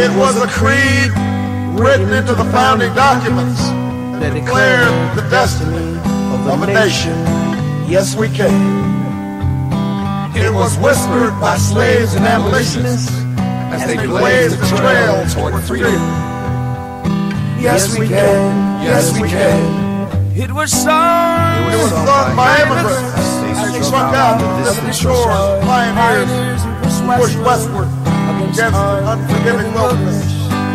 It was a creed written into the founding documents that declared the destiny of a nation. Yes, we can. It was whispered by slaves and abolitionists as they blazed the trail toward freedom. Yes, we can. Yes, we can. It was sung by immigrants as they struck out to the shore, pioneers who pushed westward against unforgiving wilderness.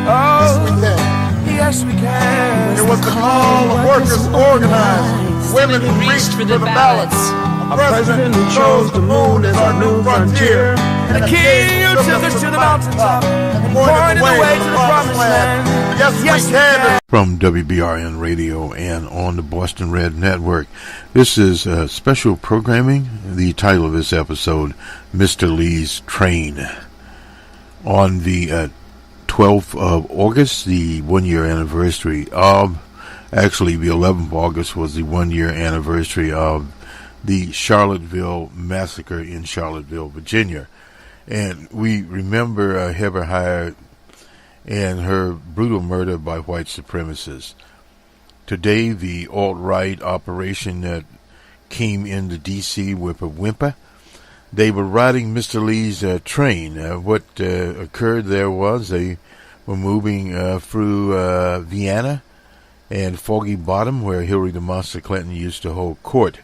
Yes, we can. Yes, we can. It was the call of workers to organize, women who reached for the ballots, a president who chose the moon as our new frontier, and a king who took us to the mountaintop and pointed the way to the promised land. Yes, we can. From WBRN Radio and on the Boston Red Network, this is special programming. The title of this episode, Mr. Lee's Train. On the 12th of August, the one-year anniversary of, actually the 11th of August was the one-year anniversary of the Charlottesville massacre in Charlottesville, Virginia. And we remember Heather Heyer and her brutal murder by white supremacists. Today, the alt-right operation that came into D.C. with a whimper, they were riding Mr. Lee's train. What occurred there was they were moving through Vienna and Foggy Bottom, where Hillary the Monster Clinton used to hold court,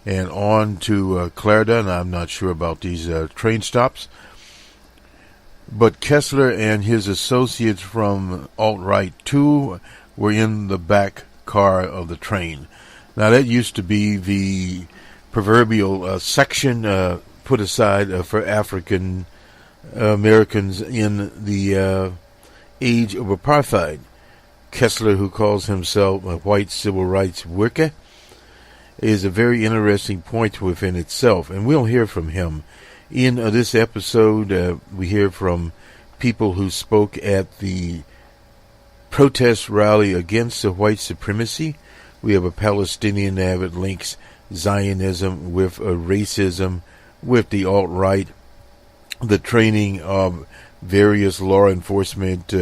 and on to Clarendon. I'm not sure about these train stops, but Kessler and his associates from alt-right 2 were in the back car of the train. Now, that used to be the proverbial section put aside for African Americans in the age of apartheid. Kessler, who calls himself a white civil rights worker, is a very interesting point within itself, and we'll hear from him. In this episode, we hear from people who spoke at the protest rally against the white supremacy. We have a Palestinian that links Zionism with racism, with the alt-right, the training of various law enforcement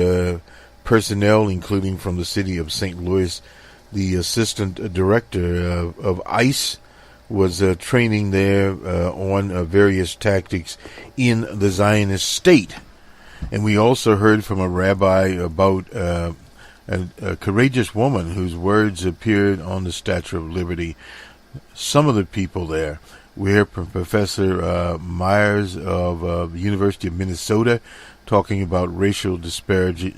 personnel, including from the city of St. Louis. The assistant director of ICE was training there on various tactics in the Zionist state. And we also heard from a rabbi about a courageous woman whose words appeared on the Statue of Liberty. Some of the people there, we heard from Professor Myers of the University of Minnesota talking about racial disparity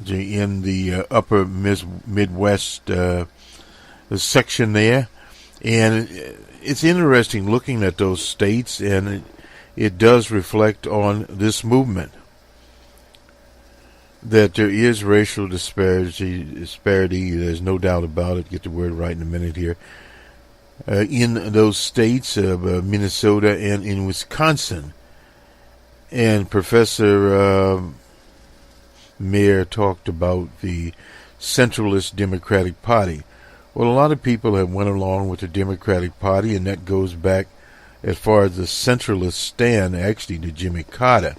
in the upper Midwest section there. And it's interesting looking at those states, and it does reflect on this movement, that there is racial disparity, there's no doubt about it, get the word right in a minute here, in those states of Minnesota and in Wisconsin. And Professor Mayer talked about the centralist Democratic Party. Well, a lot of people have went along with the Democratic Party, and that goes back as far as the centralist stand, actually, to Jimmy Carter.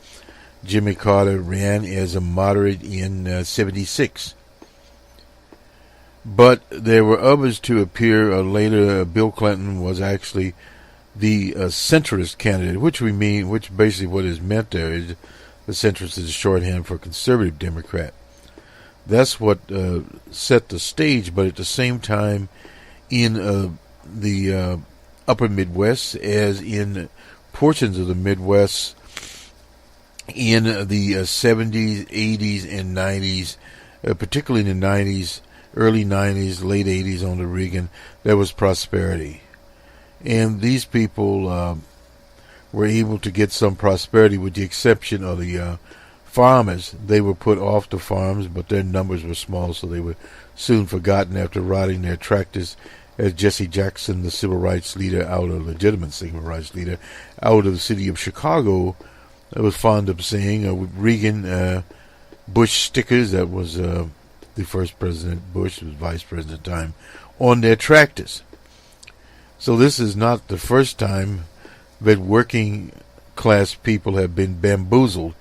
Jimmy Carter ran as a moderate in 76. But there were others to appear later. Bill Clinton was actually the centrist candidate, which basically what is meant there is the centrist is a shorthand for conservative Democrat. That's what set the stage, but at the same time, in the upper Midwest, as in portions of the Midwest, in the 70s, 80s, and 90s, particularly in the 90s, early 90s, late 80s under Reagan, there was prosperity. And these people were able to get some prosperity, with the exception of the farmers. They were put off the farms, but their numbers were small, so they were soon forgotten after riding their tractors, as Jesse Jackson, the civil rights leader, legitimate civil rights leader, out of the city of Chicago, was fond of saying, with Reagan, Bush stickers, that was the first President Bush, was vice president at the time, on their tractors. So this is not the first time that working class people have been bamboozled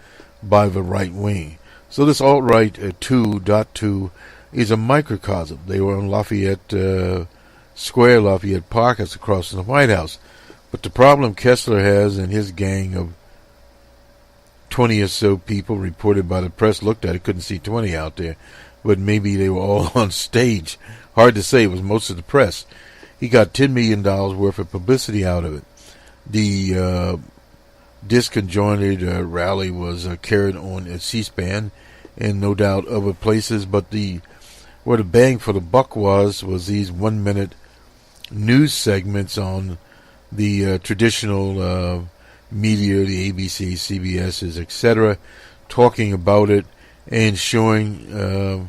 by the right wing. So this alt-right 2.2 is a microcosm. They were on Lafayette Square, Lafayette Park, that's across from the White House. But the problem Kessler has and his gang of 20 or so people reported by the press, looked at it, couldn't see 20 out there, but maybe they were all on stage. Hard to say, it was most of the press. He got $10 million worth of publicity out of it. The disconjointed rally was carried on C-SPAN and no doubt other places, but where the bang for the buck was these 1-minute news segments on the traditional media, the ABC, CBS's, etc., talking about it and showing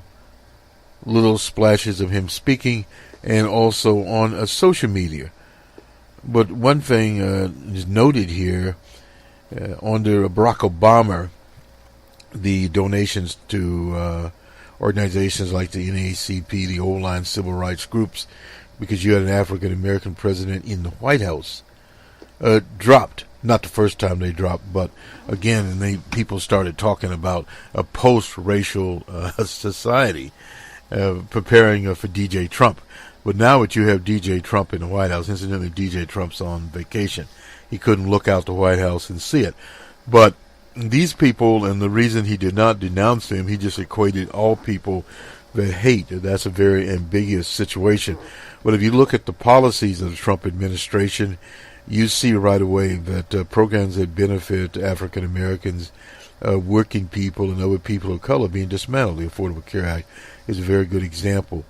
little splashes of him speaking, and also on social media. But one thing is noted here, under Barack Obama, the donations to organizations like the NAACP, the old line civil rights groups, because you had an African American president in the White House, dropped. Not the first time they dropped, but again, and people started talking about a post-racial society, preparing for DJ Trump. But now that you have DJ Trump in the White House, incidentally, DJ Trump's on vacation. He couldn't look out the White House and see it. But these people, and the reason he did not denounce them, he just equated all people that hate. That's a very ambiguous situation. But if you look at the policies of the Trump administration, you see right away that programs that benefit African Americans, working people, and other people of color being dismantled. The Affordable Care Act is a very good example.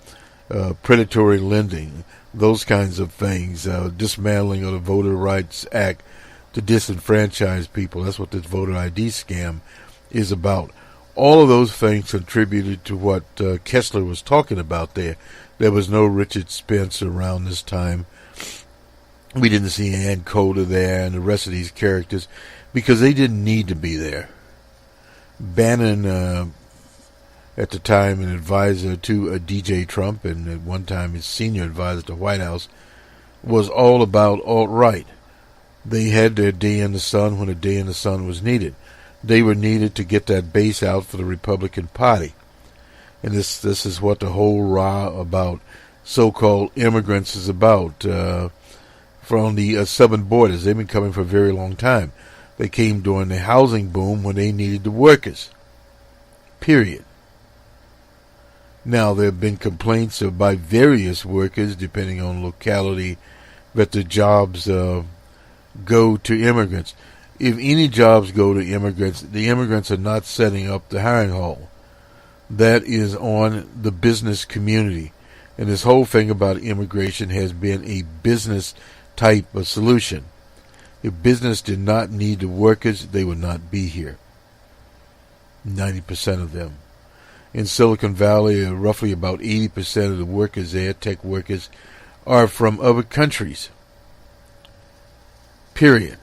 Predatory lending, those kinds of things, dismantling of the Voter Rights Act to disenfranchise people. That's what this voter ID scam is about. All of those things contributed to what Kessler was talking about there. There was no Richard Spence around this time. We didn't see Ann Coulter there and the rest of these characters because they didn't need to be there. Bannon, at the time an advisor to DJ Trump, and at one time his senior advisor to the White House, was all about alt-right. They had their day in the sun when a day in the sun was needed. They were needed to get that base out for the Republican Party. And this is what the whole rah about so-called immigrants is about. From the southern borders, they've been coming for a very long time. They came during the housing boom when they needed the workers. Period. Now, there have been complaints by various workers, depending on locality, that the jobs go to immigrants. If any jobs go to immigrants, the immigrants are not setting up the hiring hall. That is on the business community. And this whole thing about immigration has been a business type of solution. If business did not need the workers, they would not be here. 90% of them. In Silicon Valley, roughly about 80% of the workers there, tech workers, are from other countries. Period.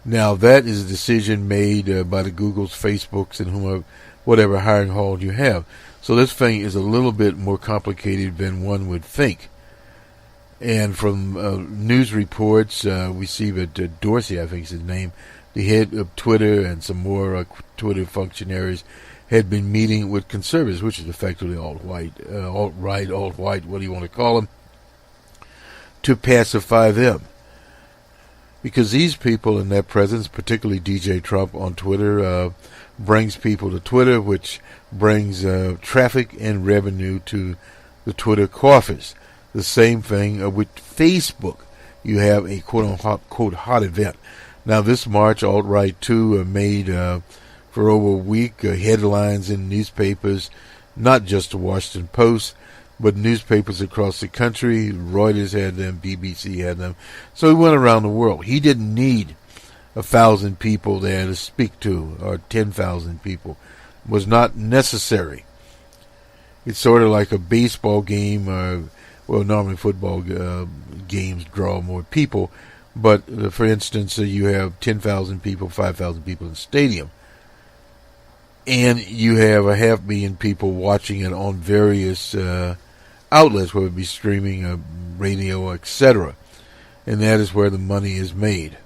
Now, that is a decision made by the Googles, Facebooks, and whomever, whatever hiring hall you have. So this thing is a little bit more complicated than one would think. And from news reports, we see that Dorsey, I think is his name, the head of Twitter, and some more Twitter functionaries had been meeting with conservatives, which is effectively alt-right, what do you want to call them, to pacify them. Because these people in their presence, particularly DJ Trump on Twitter, brings people to Twitter, which brings traffic and revenue to the Twitter coffers. The same thing with Facebook. You have a quote-unquote hot event. Now, this March, Alt-Right 2 made, for over a week, headlines in newspapers, not just the Washington Post, but newspapers across the country. Reuters had them, BBC had them. So he went around the world. He didn't need 1,000 people there to speak to, or 10,000 people. It was not necessary. It's sort of like a baseball game, well, normally football games draw more people, but for instance, you have 10,000 people, 5,000 people in the stadium, and you have 500,000 people watching it on various outlets, whether it be streaming, radio, etc. And that is where the money is made,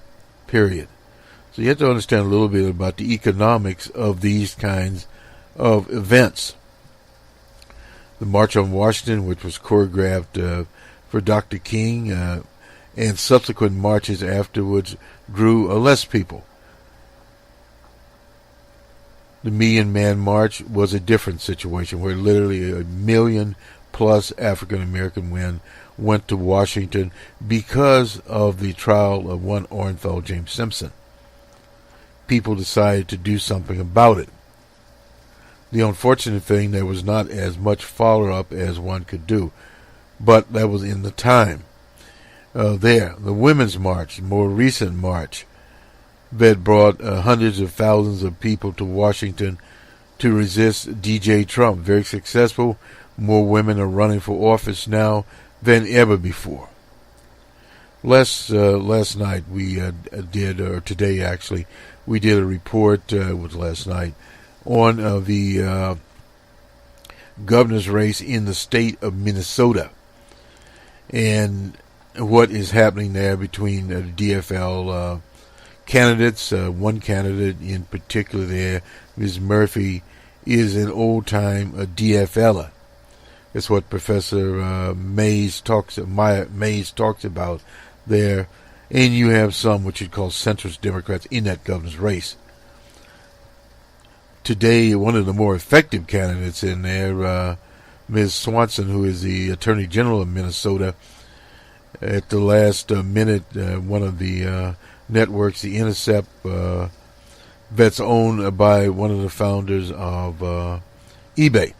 period. So So you have to understand a little bit about the economics of these kinds of events. The March on Washington, which was choreographed for Dr. King, and subsequent marches afterwards drew less people. The Million Man March was a different situation, where literally 1 million plus African American men went to Washington because of the trial of one Orenthal James Simpson. People decided to do something about it. The unfortunate thing, there was not as much follow-up as one could do, but that was in the time. The Women's March, more recent march, that brought hundreds of thousands of people to Washington to resist DJ Trump. Very successful. More women are running for office now than ever before. Last night we did, or today actually, we did a report, it was last night, on the governor's race in the state of Minnesota and what is happening there between the DFL candidates. One candidate in particular there, Ms. Murphy, is an old-time DFLer. That's what Professor Mays talks about there. And you have some what you'd call centrist Democrats in that governor's race. Today, one of the more effective candidates in there, Ms. Swanson, who is the Attorney General of Minnesota, at the last minute, one of the networks, The Intercept, that's owned by one of the founders of eBay,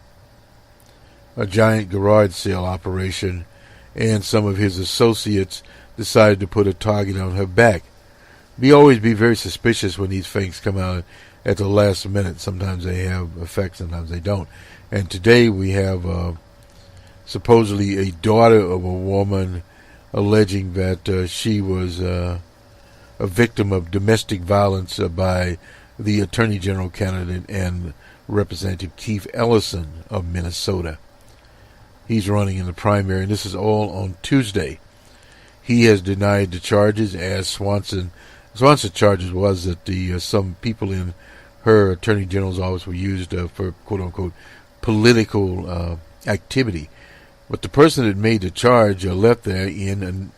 a giant garage sale operation, and some of his associates decided to put a target on her back. Always be very suspicious when these things come out at the last minute. Sometimes they have effects, sometimes they don't. And today we have supposedly a daughter of a woman alleging that she was a victim of domestic violence by the Attorney General candidate and Representative Keith Ellison of Minnesota. He's running in the primary, and this is all on Tuesday. He has denied the charges, as Swanson's charges was that some people in her Attorney General's office were used for quote-unquote political activity. But the person that made the charge left there in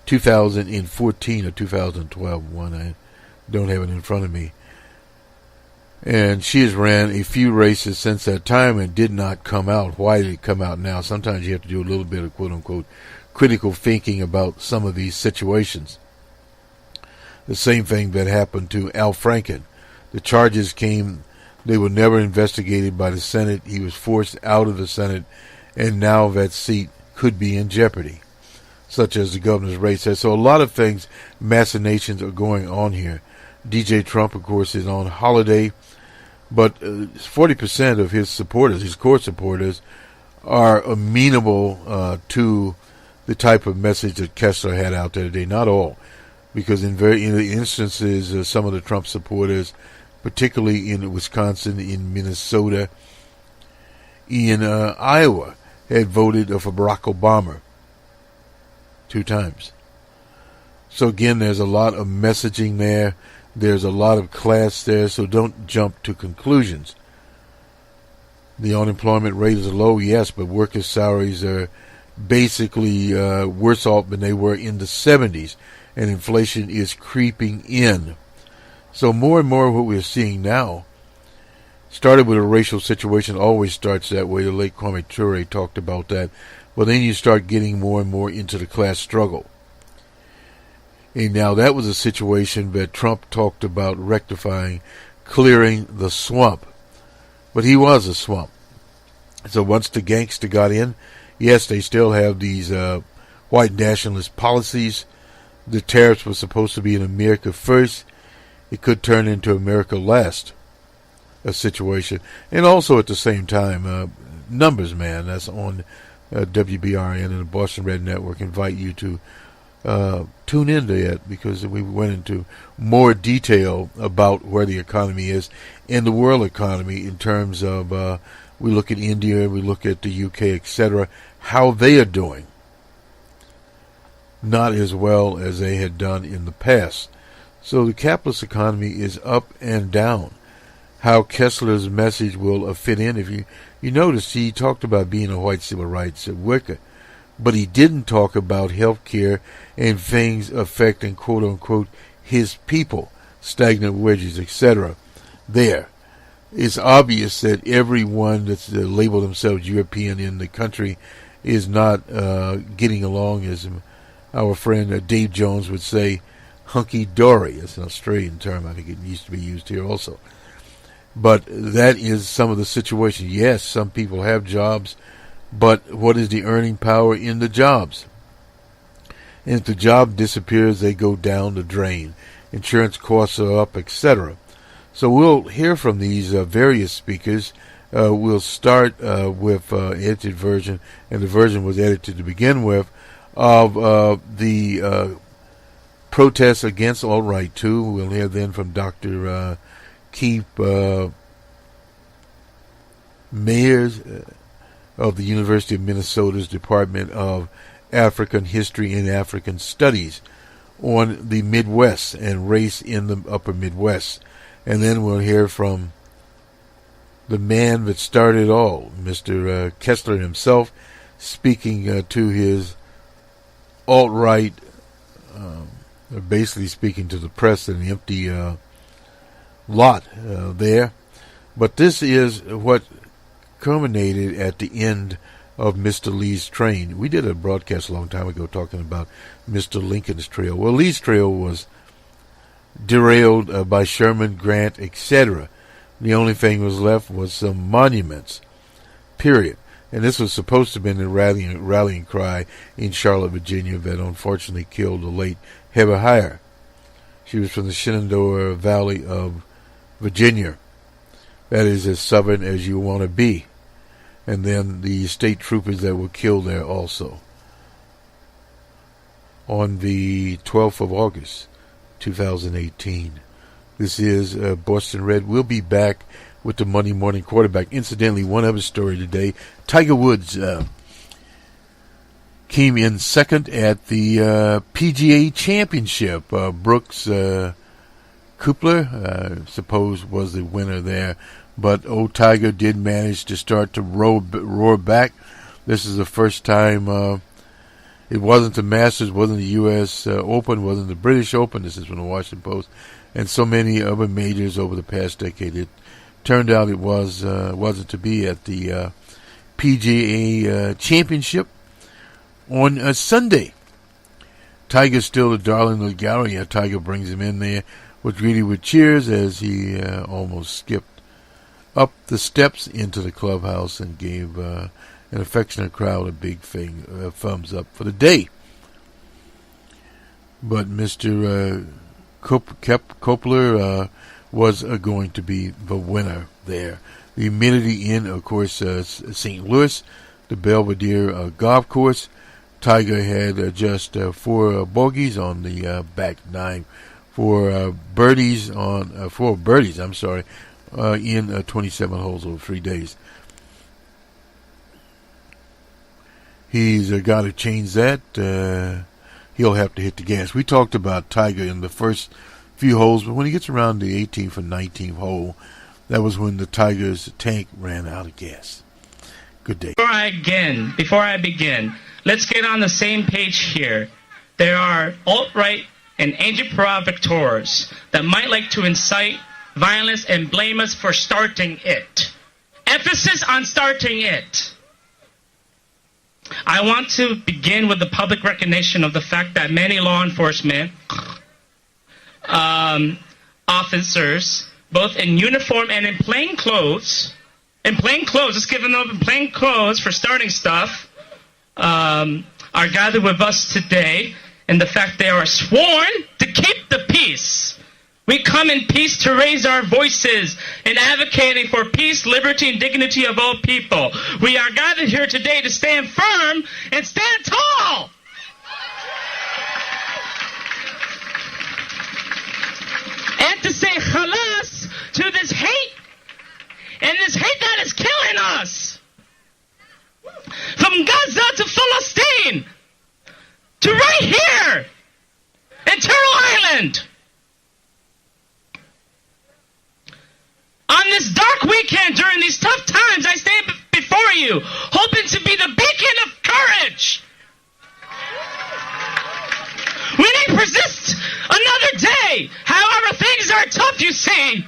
2014 or 2012. One, I don't have it in front of me. And she has ran a few races since that time and did not come out. Why did it come out now? Sometimes you have to do a little bit of quote-unquote critical thinking about some of these situations. The same thing that happened to Al Franken. The charges came, they were never investigated by the Senate. He was forced out of the Senate, and now that seat could be in jeopardy, such as the governor's race. So a lot of things, machinations are going on here. DJ Trump, of course, is on holiday, but 40% of his supporters, his core supporters, are amenable to the type of message that Kessler had out there today. Not all, because in the instances, some of the Trump supporters, particularly in Wisconsin, in Minnesota, in Iowa, had voted for Barack Obama 2 times. So again, there's a lot of messaging there. There's a lot of class there, so don't jump to conclusions. The unemployment rate is low, yes, but workers' salaries are basically worse off than they were in the 70s, and inflation is creeping in. So more and more what we're seeing now started with a racial situation, always starts that way. The late Kwame Ture talked about that. But then you start getting more and more into the class struggle. And now that was a situation that Trump talked about rectifying, clearing the swamp. But he was a swamp. So once the gangster got in, yes, they still have these white nationalist policies. The tariffs were supposed to be in America first. It could turn into America last, a situation. And also at the same time, Numbers Man, that's on WBRN and the Boston Red Network, invite you to tune into it, because we went into more detail about where the economy is and the world economy in terms of we look at India, we look at the UK, etc., how they are doing. Not as well as they had done in the past. So the capitalist economy is up and down. How Kessler's message will fit in, if you notice, he talked about being a white civil rights worker, but he didn't talk about health care and things affecting, quote-unquote, his people, stagnant wages, etc. There. It's obvious that everyone that's labeled themselves European in the country is not getting along, as our friend Dave Jones would say, hunky-dory. That's an Australian term. I think it used to be used here also. But that is some of the situation. Yes, some people have jobs, but what is the earning power in the jobs? And if the job disappears, they go down the drain. Insurance costs are up, etc. So we'll hear from these various speakers. We'll start with edited version, and the version was edited to begin with, of the protests against alt-right too. We'll hear then from Dr. Keith Mayers of the University of Minnesota's Department of African History and African Studies on the Midwest and race in the upper Midwest. And then we'll hear from the man that started all, Mr. Kessler himself, speaking to his alt-right, basically speaking to the press in an empty lot there. But this is what culminated at the end of Mr. Lee's train. We did a broadcast a long time ago talking about Mr. Lincoln's Trail. Well, Lee's Trail was derailed by Sherman, Grant, etc. The only thing was left was some monuments, period. And this was supposed to have been a rallying cry in Charlotte, Virginia, that unfortunately killed the late Heber Heyer. She was from the Shenandoah Valley of Virginia. That is as southern as you want to be. And then the state troopers that were killed there also. On the 12th of August, 2018. This is Boston Red. We'll be back with the Monday Morning Quarterback. Incidentally, one other story today. Tiger Woods came in second at the PGA Championship. Brooks Koepler, suppose, was the winner there. But old Tiger did manage to start to roar back. This is the first time. It wasn't the Masters, wasn't the U.S. Open, wasn't the British Open. This is from the Washington Post. And so many other majors over the past decade. It turned out it wasn't to be at the PGA Championship on a Sunday. Tiger's still the darling of the gallery. Tiger brings him in there, was greeted with cheers as he almost skipped up the steps into the clubhouse and gave an affectionate crowd a big thumbs up for the day. But Mr. Koepler was going to be the winner there. The humidity in, of course, St. Louis, the Belvedere golf course. Tiger had just 4 bogeys on the back 9, 4 birdies in 27 holes over 3 days. He's got to change that. He'll have to hit the gas. We talked about Tiger in the first few holes, but when he gets around the 18th and 19th hole, that was when the Tiger's tank ran out of gas. Good day. Before I begin, let's get on the same page here. There are alt-right and agitprop victors that might like to incite violence and blame us for starting it. Emphasis on starting it. I want to begin with the public recognition of the fact that many law enforcement officers, both in uniform and in plain clothes, let's give them up in plain clothes for starting stuff, are gathered with us today, and the fact they are sworn to keep the peace. We come in peace to raise our voices in advocating for peace, liberty, and dignity of all people. We are gathered here today to stand firm and stand tall. And to say khalas to this hate, and this hate that is killing us. From Gaza to Palestine, to right here in Turtle Island. enough, you see.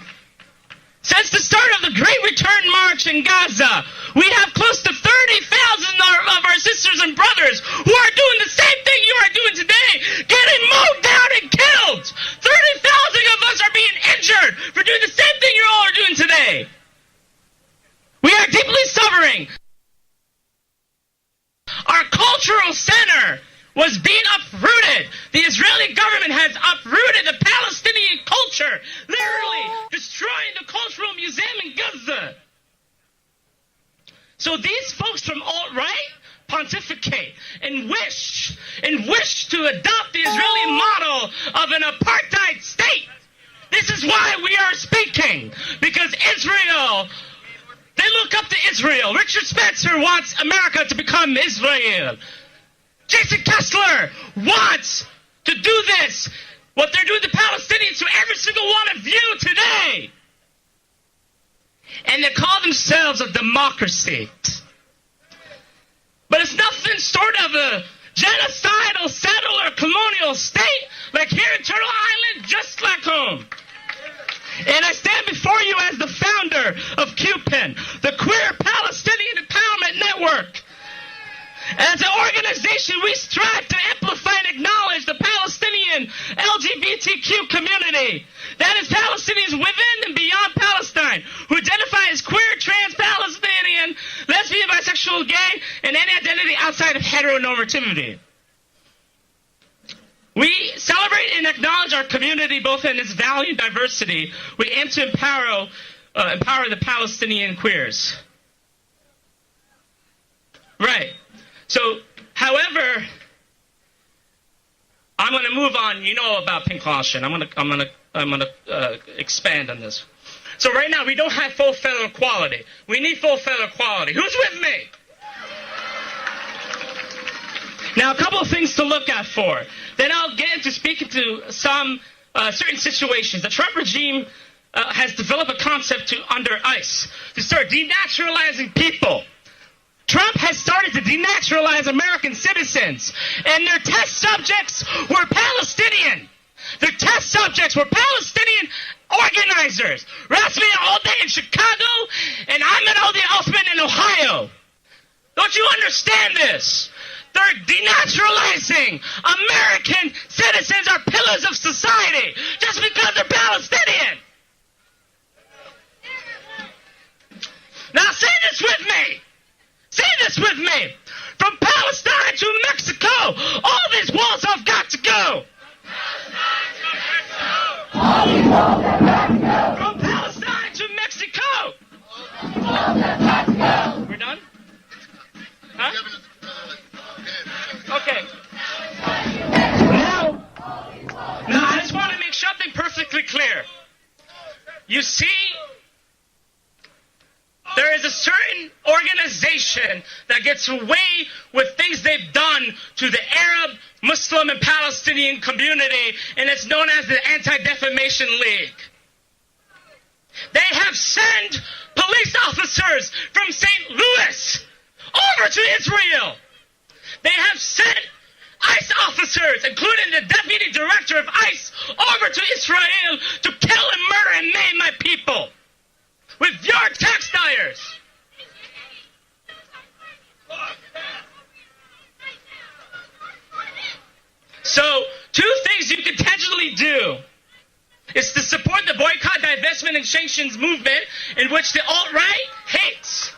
Since the start of the Great Return March in Gaza, we have close to 30,000 of our sisters and brothers who are doing the same thing you are doing today, getting mowed down and killed. 30,000 of us are being injured for doing the same thing you all are doing today. We are deeply suffering. Our cultural center was being uprooted. The Israeli government has uprooted the Palestinian culture, literally destroying the cultural museum in Gaza. So these folks from alt-right pontificate and wish to adopt the Israeli model of an apartheid state. This is why we are speaking, because Israel, they look up to Israel. Richard Spencer wants America to become Israel. Jason Kessler wants to do this, what they're doing to Palestinians, to every single one of you today. And they call themselves a democracy. But it's nothing short of a genocidal, settler, colonial state, like here in Turtle Island, just like home. And I stand before you as the founder of QPIN, the Queer Palestinian Empowerment Network. As an organization, we strive to amplify and acknowledge the Palestinian LGBTQ community. That is Palestinians within and beyond Palestine, who identify as queer, trans, Palestinian, lesbian, bisexual, gay, and any identity outside of heteronormativity. We celebrate and acknowledge our community both in its value and diversity. We aim to empower the Palestinian queers. Right. So, however, I'm going to move on. You know about Pink Ocean. I'm going to expand on this. So right now we don't have full federal equality. We need full federal equality. Who's with me? Now, a couple of things to look out for. Then I'll get into speaking to some certain situations. The Trump regime has developed a concept under ICE to start denaturalizing people. Trump has started to denaturalize American citizens, and their test subjects were Palestinian. Their test subjects were Palestinian organizers. Rosslyn all day in Chicago, and Ahmed all day Osman in Ohio. Don't you understand this? They're denaturalizing American citizens are pillars of society just because they're Palestinian. Now say this with me. Say this with me. From Palestine to Mexico, all these walls have got to go. From Palestine to Mexico. We're done? Huh? Okay. Now I just want to make something perfectly clear. You see, there is a certain organization that gets away with things they've done to the Arab, Muslim, and Palestinian community, and it's known as the Anti-Defamation League. They have sent police officers from St. Louis over to Israel. They have sent ICE officers, including the deputy director of ICE, over to Israel to kill and murder and maim my people with your tax dollars. So, two things you can tangibly do is to support the boycott, divestment, and sanctions movement in which the alt-right hates.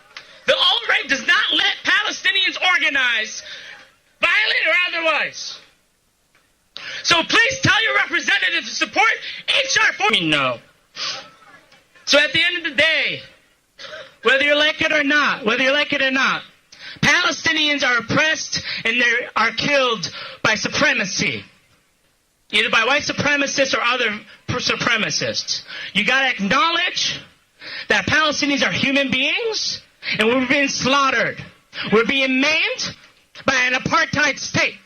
The alt-right does not let Palestinians organize, violent or otherwise. So please tell your representatives to support H.R. 4. No. So at the end of the day, whether you like it or not, Palestinians are oppressed and they are killed by supremacy. Either by white supremacists or other supremacists. You gotta acknowledge that Palestinians are human beings and we're being slaughtered. We're being maimed by an apartheid state.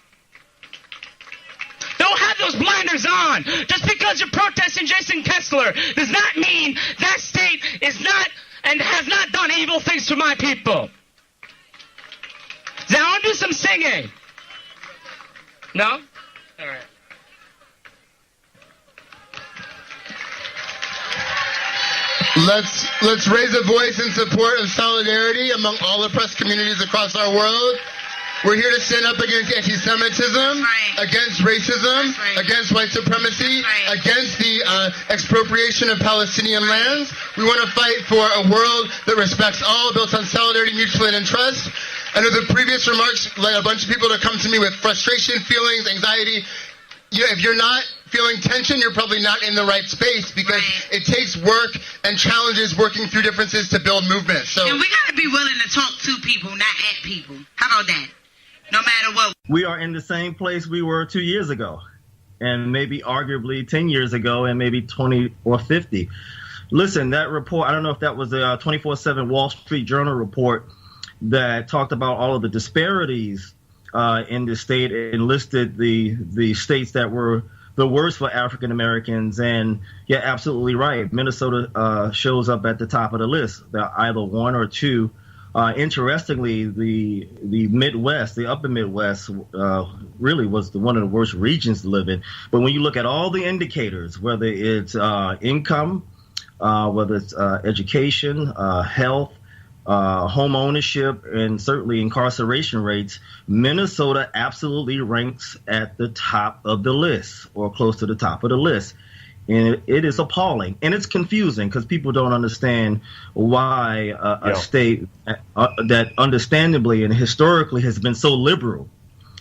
Don't have those blinders on. Just because you're protesting Jason Kessler does not mean that state is not and has not done evil things to my people. Now I want to do some singing. No? All right. Let's raise a voice in support of solidarity among all oppressed communities across our world. We're here to stand up against anti-Semitism, against racism, against white supremacy, against the expropriation of Palestinian lands. We want to fight for a world that respects all, built on solidarity, mutual aid, and trust. Under the previous remarks, like a bunch of people to come to me with frustration, feelings, anxiety. If you're not feeling tension, you're probably not in the right space, because it takes work and challenges working through differences to build movement. So, and we got to be willing to talk to people, not at people. How about that? No matter what. We are in the same place we were 2 years ago, and maybe arguably 10 years ago, and maybe 20 or 50. Listen, that report, I don't know if that was a 24/7 Wall Street Journal report that talked about all of the disparities in the state and listed the states that were the worst for African Americans. And yeah, absolutely right. Minnesota shows up at the top of the list. They're either one or two. Interestingly, the Midwest, the upper Midwest, really was one of the worst regions to live in. But when you look at all the indicators, whether it's income, whether it's education, health, home ownership, and certainly incarceration rates, Minnesota absolutely ranks at the top of the list, or close to the top of the list. And it is appalling, and it's confusing because people don't understand why a state that understandably and historically has been so liberal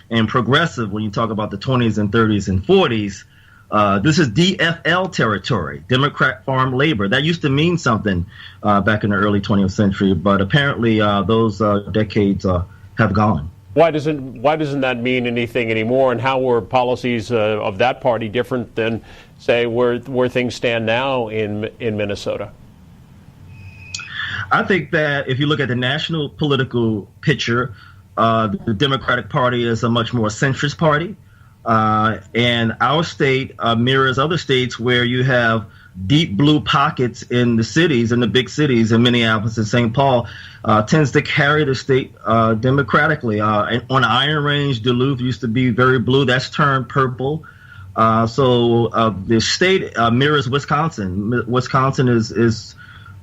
and progressive, when you talk about the 20s and 30s and 40s, this is DFL territory, Democrat Farm Labor. That used to mean something back in the early 20th century, but apparently those decades have gone. Why doesn't that mean anything anymore? And how were policies of that party different than, say, where things stand now in Minnesota? I think that if you look at the national political picture, the Democratic Party is a much more centrist party. And our state mirrors other states where you have deep blue pockets in the cities, in the big cities, in Minneapolis and St. Paul, tends to carry the state democratically. On Iron Range, Duluth used to be very blue. That's turned purple. So the state mirrors Wisconsin. Wisconsin is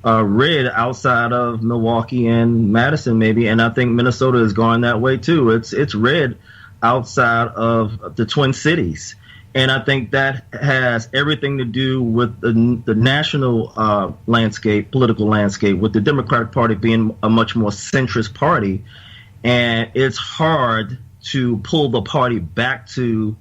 red outside of Milwaukee and Madison, maybe, and I think Minnesota is going that way too. It's red outside of the Twin Cities. And I think that has everything to do with the national landscape, political landscape, with the Democratic Party being a much more centrist party. And it's hard to pull the party back to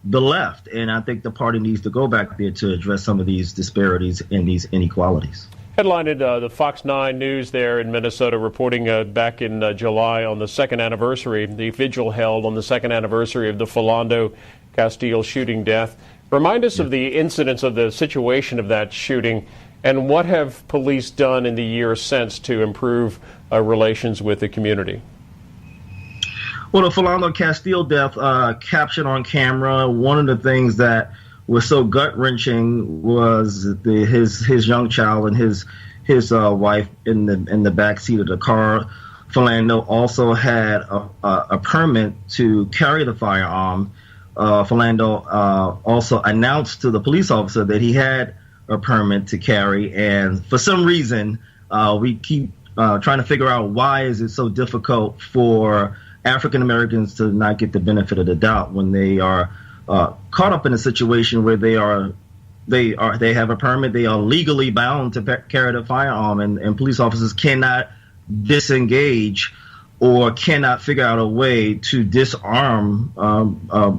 the left. And I think the party needs to go back there to address some of these disparities and these inequalities. Headlined the Fox 9 News there in Minnesota, reporting back in July on the second anniversary, the vigil held on the second anniversary of the Philando Castile shooting death. Remind us of the incidents of the situation of that shooting, and what have police done in the years since to improve relations with the community? Well, the Philando Castile death captured on camera. One of the things that was so gut-wrenching was his young child and his wife in the back seat of the car. Philando also had a permit to carry the firearm. Philando also announced to the police officer that he had a permit to carry, and for some reason we keep trying to figure out why is it so difficult for African Americans to not get the benefit of the doubt when they are caught up in a situation where they have a permit, they are legally bound to carry the firearm, and police officers cannot disengage or cannot figure out a way to disarm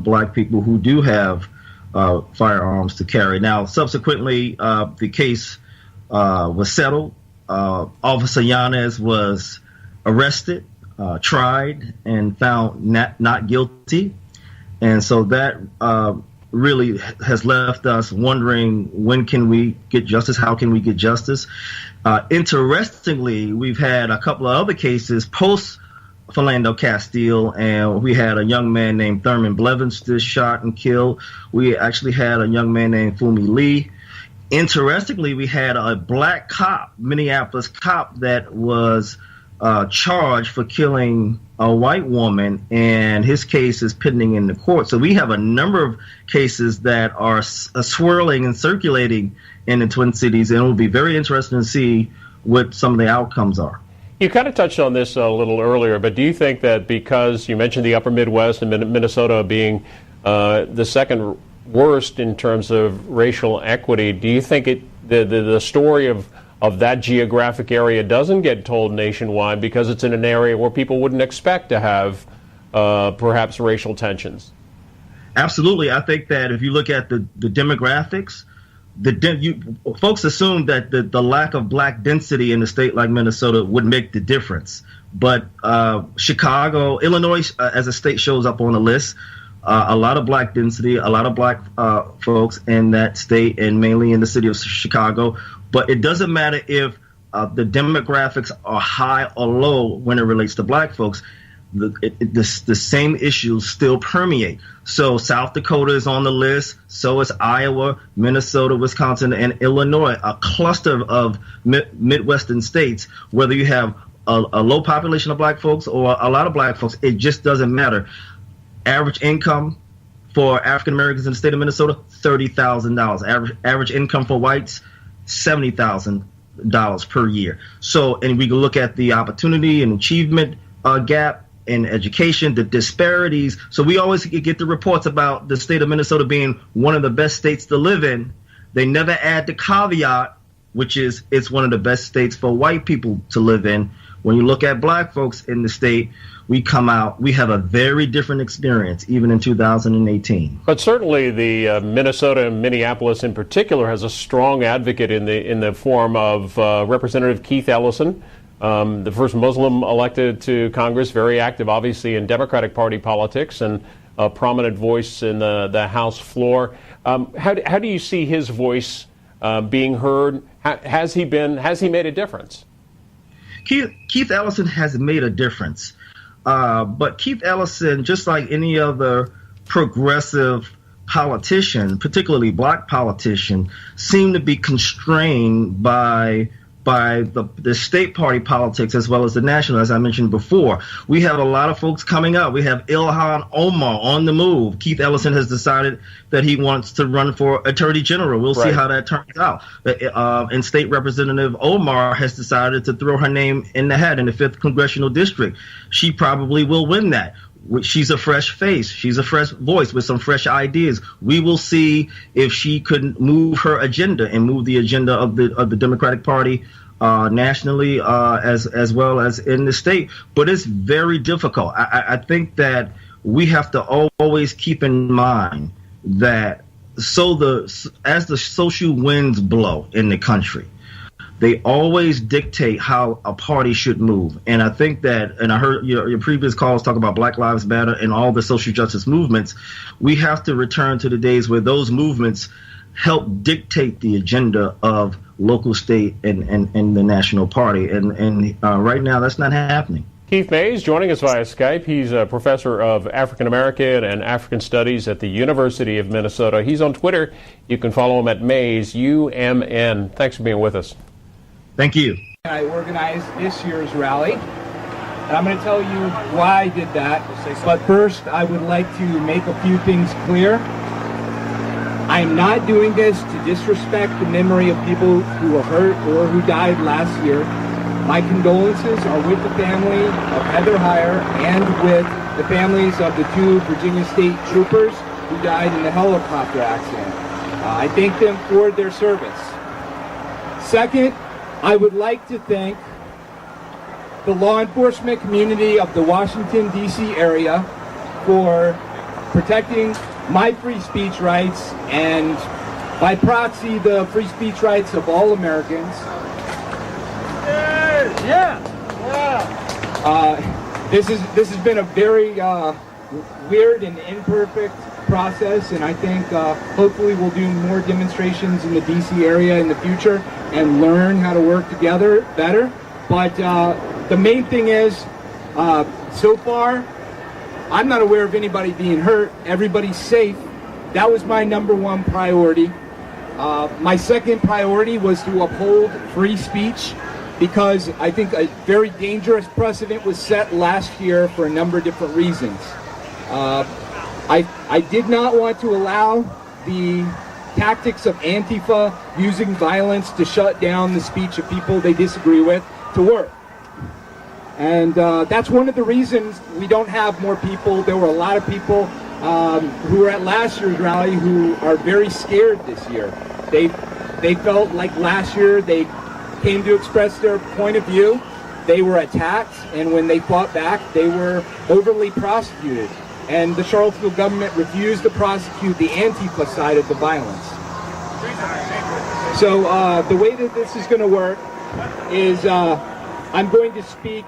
black people who do have firearms to carry. Now, subsequently, the case was settled. Officer Yanez was arrested, tried, and found not guilty. And so that really has left us wondering, when can we get justice? How can we get justice? Interestingly, we've had a couple of other cases post Philando Castile, and we had a young man named Thurman Blevins shot and killed. We actually had a young man named Fumi Lee. Interestingly, we had a black cop, Minneapolis cop, that was charged for killing a white woman, and his case is pending in the court. So we have a number of cases that are swirling and circulating in the Twin Cities, and it will be very interesting to see what some of the outcomes are. You kind of touched on this a little earlier, but do you think that because you mentioned the upper Midwest and Minnesota being the second worst in terms of racial equity, do you think the story of that geographic area doesn't get told nationwide because it's in an area where people wouldn't expect to have perhaps racial tensions? Absolutely. I think that if you look at the demographics, folks assume that the lack of black density in a state like Minnesota would make the difference. But Chicago, Illinois, as a state, shows up on the list. A lot of black density, a lot of black folks in that state, and mainly in the city of Chicago. But it doesn't matter if the demographics are high or low when it relates to black folks. The same issues still permeate. So South Dakota is on the list. So is Iowa, Minnesota, Wisconsin, and Illinois, a cluster of Midwestern states. Whether you have a low population of black folks or a lot of black folks, it just doesn't matter. Average income for African Americans in the state of Minnesota, $30,000. Average income for whites, $70,000 per year. So, and we can look at the opportunity and achievement gap in education, the disparities. So we always get the reports about the state of Minnesota being one of the best states to live in. They never add the caveat, which is it's one of the best states for white people to live in. When you look at black folks in the state, we have a very different experience, even in 2018. But certainly the Minnesota and Minneapolis in particular has a strong advocate in the form of Representative Keith Ellison, the first Muslim elected to Congress, very active, obviously, in Democratic Party politics and a prominent voice in the House floor. How do you see his voice being heard? Has he made a difference? Keith Ellison has made a difference. But Keith Ellison, just like any other progressive politician, particularly black politician, seemed to be constrained by the state party politics as well as the national, as I mentioned before. We have a lot of folks coming up. We have Ilhan Omar on the move. Keith Ellison has decided that he wants to run for Attorney General. We'll see how that turns out. And State Representative Omar has decided to throw her name in the hat in the 5th Congressional District. She probably will win that. She's a fresh face. She's a fresh voice with some fresh ideas. We will see if she could move her agenda and move the agenda of the Democratic Party nationally as well as in the state. But it's very difficult. I think that we have to always keep in mind that as the social winds blow in the country, they always dictate how a party should move. And I think that, and I heard your previous calls talk about Black Lives Matter and all the social justice movements, we have to return to the days where those movements help dictate the agenda of local, state, and the national party. And right now, that's not happening. Keith Mays joining us via Skype. He's a professor of African American and African Studies at the University of Minnesota. He's on Twitter. You can follow him at Mays, UMN. Thanks for being with us. Thank you. I organized this year's rally, and I'm going to tell you why I did that. But first, I would like to make a few things clear. I am not doing this to disrespect the memory of people who were hurt or who died last year. My condolences are with the family of Heather Heyer and with the families of the 2 Virginia State troopers who died in the helicopter accident. I thank them for their service. Second, I would like to thank the law enforcement community of the Washington, D.C. area for protecting my free speech rights and, by proxy, the free speech rights of all Americans. This has been a very weird and imperfect process, and I think hopefully we'll do more demonstrations in the D.C. area in the future and learn how to work together better. But the main thing is, so far, I'm not aware of anybody being hurt. Everybody's safe. That was my number 1 priority. My second priority was to uphold free speech because I think a very dangerous precedent was set last year for a number of different reasons. I did not want to allow the tactics of Antifa using violence to shut down the speech of people they disagree with to work. And that's one of the reasons we don't have more people. There were a lot of people who were at last year's rally who are very scared this year. They felt like last year they came to express their point of view. They were attacked, and when they fought back, they were overly prosecuted. And the Charlottesville government refused to prosecute the Antifa side of the violence. So the way that this is going to work is I'm going to speak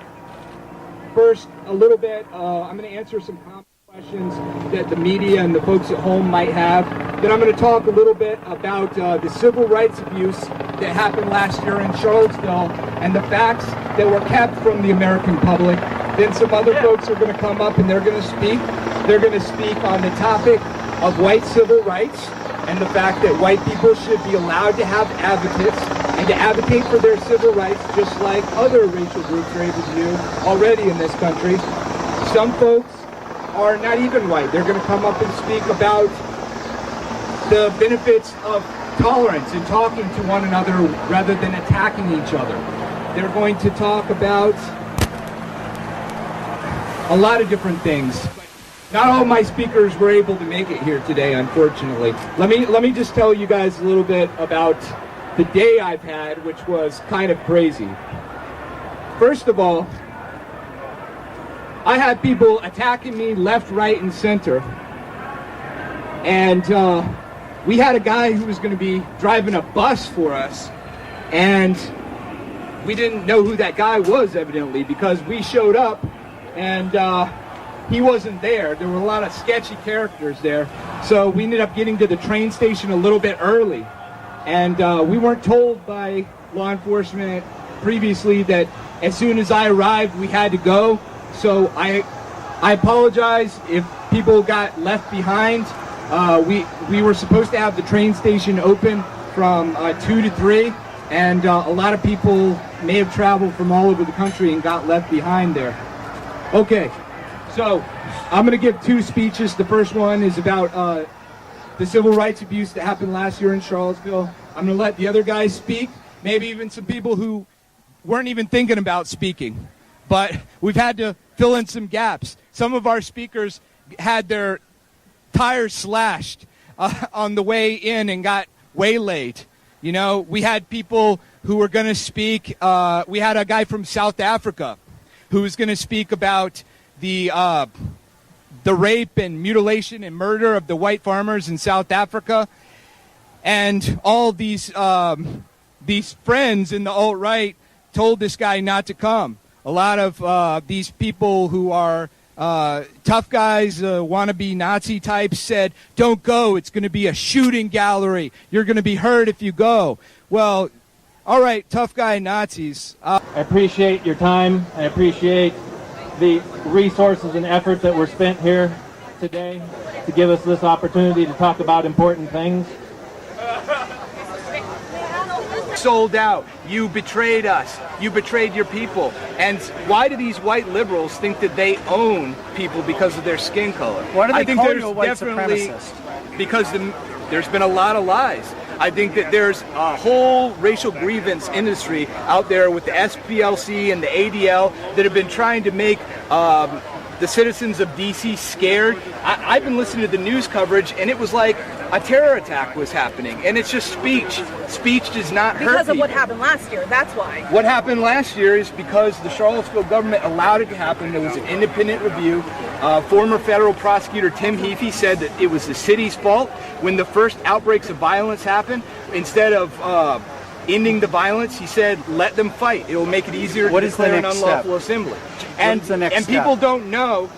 first a little bit. I'm going to answer some common questions that the media and the folks at home might have. Then I'm going to talk a little bit about the civil rights abuse that happened last year in Charlottesville and the facts that were kept from the American public. Then some other folks are going to come up and they're going to speak. They're going to speak on the topic of white civil rights and the fact that white people should be allowed to have advocates and to advocate for their civil rights just like other racial groups are able to do already in this country. Some folks are not even white. They're going to come up and speak about the benefits of tolerance and talking to one another rather than attacking each other. They're going to talk about a lot of different things. Not all my speakers were able to make it here today, unfortunately. Let me just tell you guys a little bit about the day I've had, which was kind of crazy. First of all, I had people attacking me left, right, and center. And we had a guy who was going to be driving a bus for us. And we didn't know who that guy was, evidently, because we showed up and he wasn't there. There were a lot of sketchy characters there. So we ended up getting to the train station a little bit early. And we weren't told by law enforcement previously that as soon as I arrived, we had to go. So I apologize if people got left behind. We were supposed to have the train station open from 2 to 3. And a lot of people may have traveled from all over the country and got left behind there. Okay. So, I'm going to give two speeches. The first one is about the civil rights abuse that happened last year in Charlottesville. I'm going to let the other guys speak, maybe even some people who weren't even thinking about speaking. But we've had to fill in some gaps. Some of our speakers had their tires slashed on the way in and got waylaid. You know, we had people who were going to speak. We had a guy from South Africa who was going to speak about the rape and mutilation and murder of the white farmers in South Africa, and all these friends in the alt-right told this guy not to come. A lot of these people who are tough guys, wannabe Nazi types, said, "Don't go. It's going to be a shooting gallery. You're going to be hurt if you go." Well, all right, tough guy Nazis. I appreciate your time. I appreciate the resources and effort that were spent here today to give us this opportunity to talk about important things. Sold out. You betrayed us. You betrayed your people. And why do these white liberals think that they own people because of their skin color? Why do they I think call there's you a white definitely, supremacist? Because there's been a lot of lies. I think that there's a whole racial grievance industry out there with the SPLC and the ADL that have been trying to make the citizens of D.C. scared. I've been listening to the news coverage, and it was like a terror attack was happening, and it's just speech. Speech does not hurt people. Because of what happened last year, that's why. What happened last year is because the Charlottesville government allowed it to happen. There was an independent review. Former federal prosecutor Tim Heaphy said that it was the city's fault when the first outbreaks of violence happened. Instead of ending the violence, he said, let them fight. It will make it easier to declare an unlawful assembly. And people don't know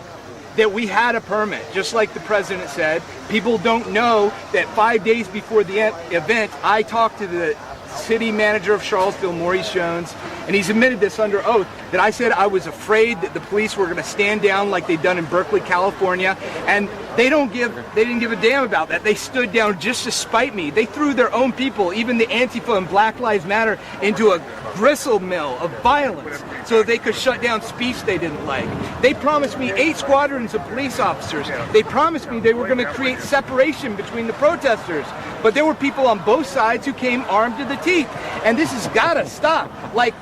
that we had a permit, just like the president said. People don't know that 5 days before the event, I talked to the city manager of Charlottesville, Maurice Jones, and he's admitted this under oath, that I said I was afraid that the police were going to stand down like they'd done in Berkeley, California, and they didn't give a damn about that. They stood down just to spite me. They threw their own people, even the Antifa and Black Lives Matter, into a gristle mill of violence so that they could shut down speech they didn't like. They promised me 8 squadrons of police officers. They promised me they were going to create separation between the protesters. But there were people on both sides who came armed to the teeth. And this has got to stop. Like,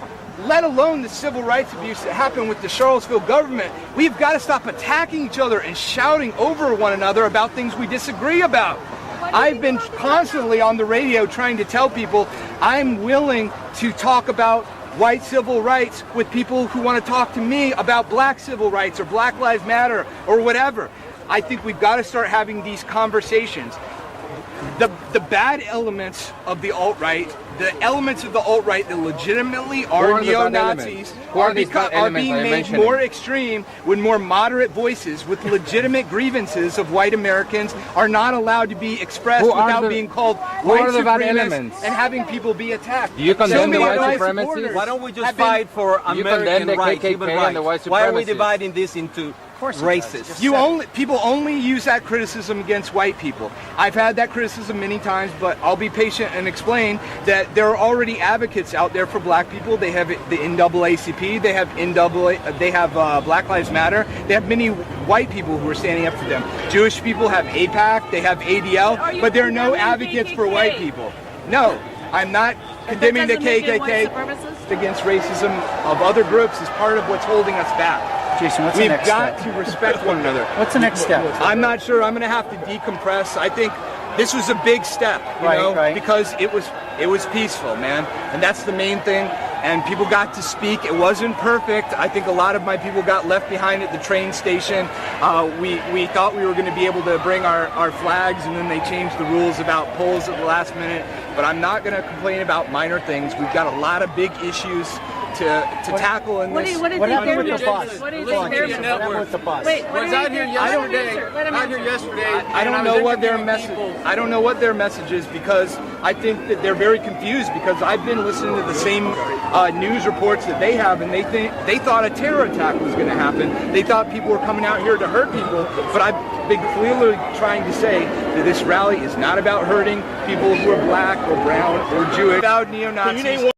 let alone the civil rights abuse that happened with the Charlottesville government. We've got to stop attacking each other and shouting over one another about things we disagree about. I've been constantly on the radio trying to tell people I'm willing to talk about white civil rights with people who want to talk to me about black civil rights or Black Lives Matter or whatever. I think we've got to start having these conversations. The bad elements of the alt-right, the elements of the alt-right that legitimately are neo-Nazis, are being made more extreme when more moderate voices with legitimate grievances of white Americans are not allowed to be expressed without being called white supremacists and having people be attacked. Do you condemn the white supremacists? Why don't we just fight for American rights, human rights? Why are we dividing this into racist? People only use that criticism against white people. I've had that criticism many times, but I'll be patient and explain that there are already advocates out there for black people. They have the NAACP, they have Black Lives Matter. They have many white people who are standing up for them. Jewish people have AIPAC, they have ADL, but there are no advocates for white people. No, I'm not condemning the KKK against racism of other groups is part of what's holding us back. Jason, what's the next step? We've got to respect one another. What's the next step? I'm not sure. I'm going to have to decompress. I think this was a big step, you know, because it was peaceful, man, and that's the main thing. And people got to speak. It wasn't perfect. I think a lot of my people got left behind at the train station. We thought we were going to be able to bring our flags, and then they changed the rules about polls at the last minute. But I'm not going to complain about minor things. We've got a lot of big issues to tackle in this. What happened with the bus? What happened with the bus? Wait, was out here yesterday. I don't know what their message. I don't know what their message is, because I think that they're very confused, because I've been listening to the same news reports that they have, and they thought a terror attack was going to happen. They thought people were coming out here to hurt people, but I've been clearly trying to say that this rally is not about hurting people who are black or brown or Jewish. About neo-Nazis.